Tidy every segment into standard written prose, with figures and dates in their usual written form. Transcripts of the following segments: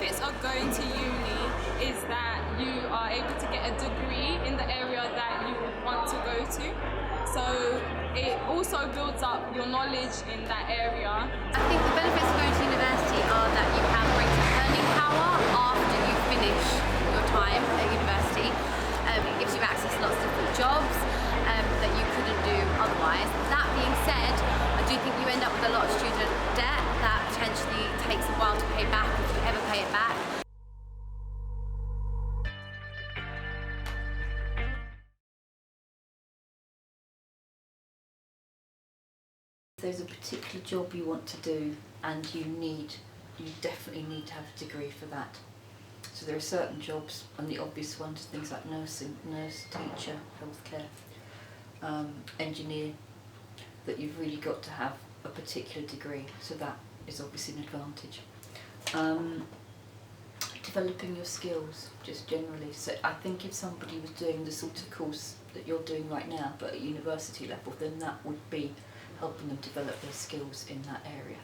benefits of going to uni is that you are able to get a degree in the area that you would want to go to. So it also builds up your knowledge in that area. I think the benefits of going to university are that you have greater earning power after you finish your time at university. It gives you access to lots of different jobs that you couldn't do otherwise. That being said, I do think you end up with a lot of student debt that potentially takes a while to pay back if you ever pay it back. If there's a particular job you want to do and you definitely need to have a degree for that. So there are certain jobs, and the obvious ones, things like nursing, nurse, teacher, healthcare, engineer, that you've really got to have a particular degree, so that is obviously an advantage. Developing your skills, just generally. So I think if somebody was doing the sort of course that you're doing right now, but at university level, then that would be helping them develop their skills in that area.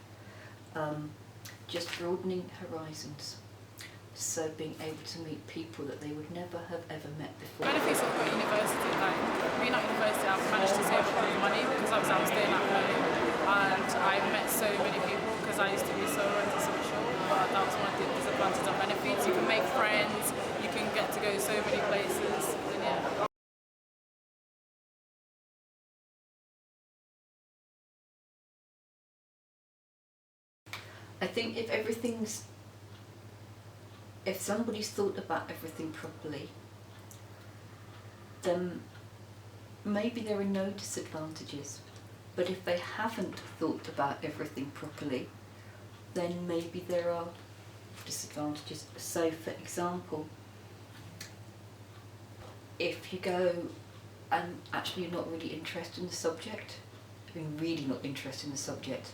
Just broadening horizons. So being able to meet people that they would never have ever met before. Benefits of going to university, like being at university, I've managed to save up my money because obviously I'm staying at home, and I've met so many people because I used to be so antisocial, but that was one of the disadvantages and benefits. You can make friends, you can get to go so many places, and yeah. I think if somebody's thought about everything properly, then maybe there are no disadvantages. But if they haven't thought about everything properly, then maybe there are disadvantages. So for example, if you go and actually you're not really interested in the subject, really not interested in the subject,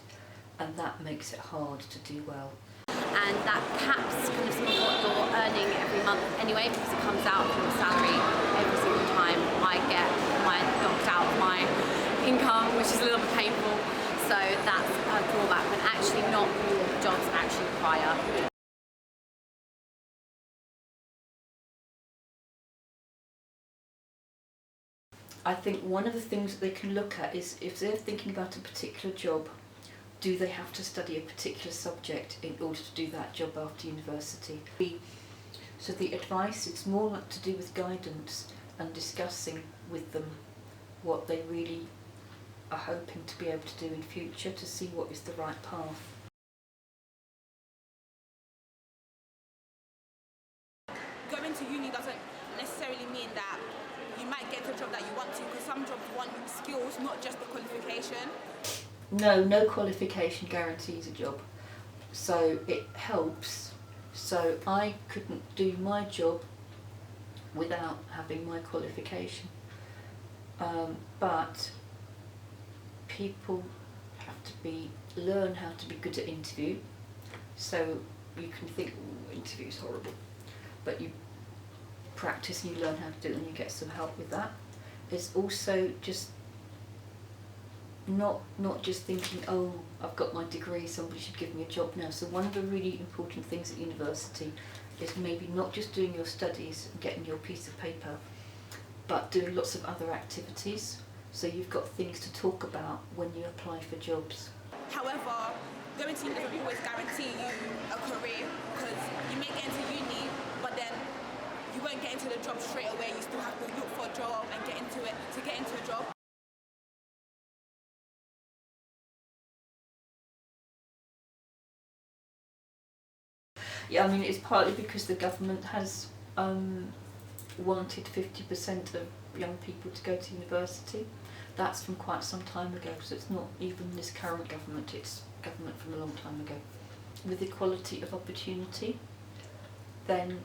and that makes it hard to do well. And that caps kind of some of what you're earning every month anyway, because it comes out of your salary every single time I get knocked out of my income, which is a little bit painful. So that's a drawback, but actually not all jobs actually require. I think one of the things that they can look at is if they're thinking about a particular job, do they have to study a particular subject in order to do that job after university? So the advice, it's more like to do with guidance and discussing with them what they really are hoping to be able to do in future to see what is the right path. Going to uni doesn't necessarily mean that you might get a job that you want to, because some jobs want skills, not just the qualification. No qualification guarantees a job. So it helps. So I couldn't do my job without having my qualification. But people have to learn how to be good at interview. So you can think, oh, interview's horrible. But you practice and you learn how to do it and you get some help with that. It's also just not just thinking, oh, I've got my degree, somebody should give me a job now. So one of the really important things at university is maybe not just doing your studies and getting your piece of paper, but doing lots of other activities. So you've got things to talk about when you apply for jobs. However, going to uni doesn't always guarantee you a career, because you may get into uni, but then you won't get into the job straight away. You still have to look for a job and get into it to get into a job. Yeah, I mean, it's partly because the government has wanted 50% of young people to go to university. That's from quite some time ago, so it's not even this current government, it's government from a long time ago. With equality of opportunity, then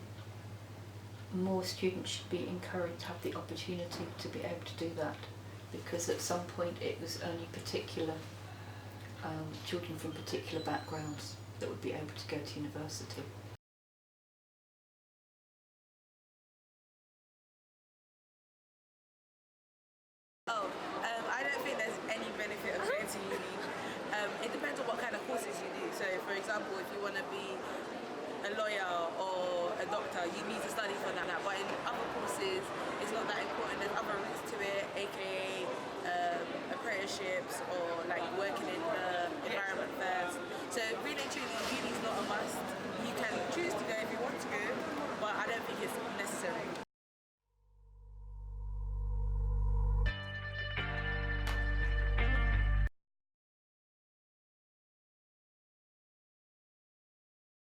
more students should be encouraged to have the opportunity to be able to do that, because at some point it was only particular children from particular backgrounds that would be able to go to university. I don't think there's any benefit of going to uni. It depends on what kind of courses you do. So, for example, if you want to be a lawyer or a doctor, you need to study for that. But in other courses, it's not that important. There's other routes to it, aka apprenticeships or like working in the environment first. So really and truly, uni is not a must. You can choose to go if you want to go, but I don't think it's necessary.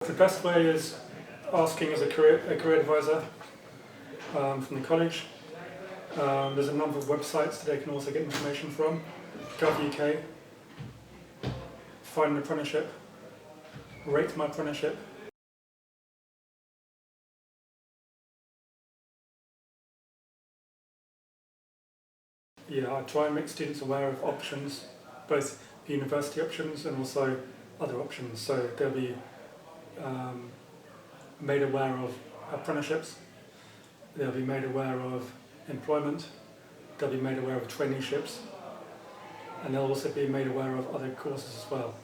The best way is asking as a career advisor from the college. There's a number of websites that they can also get information from. GovUK, Find an Apprenticeship, Rate My Apprenticeship. Yeah, I try and make students aware of options, both university options and also other options. So they'll be made aware of apprenticeships, they'll be made aware of employment, they'll be made aware of traineeships, and they'll also be made aware of other courses as well.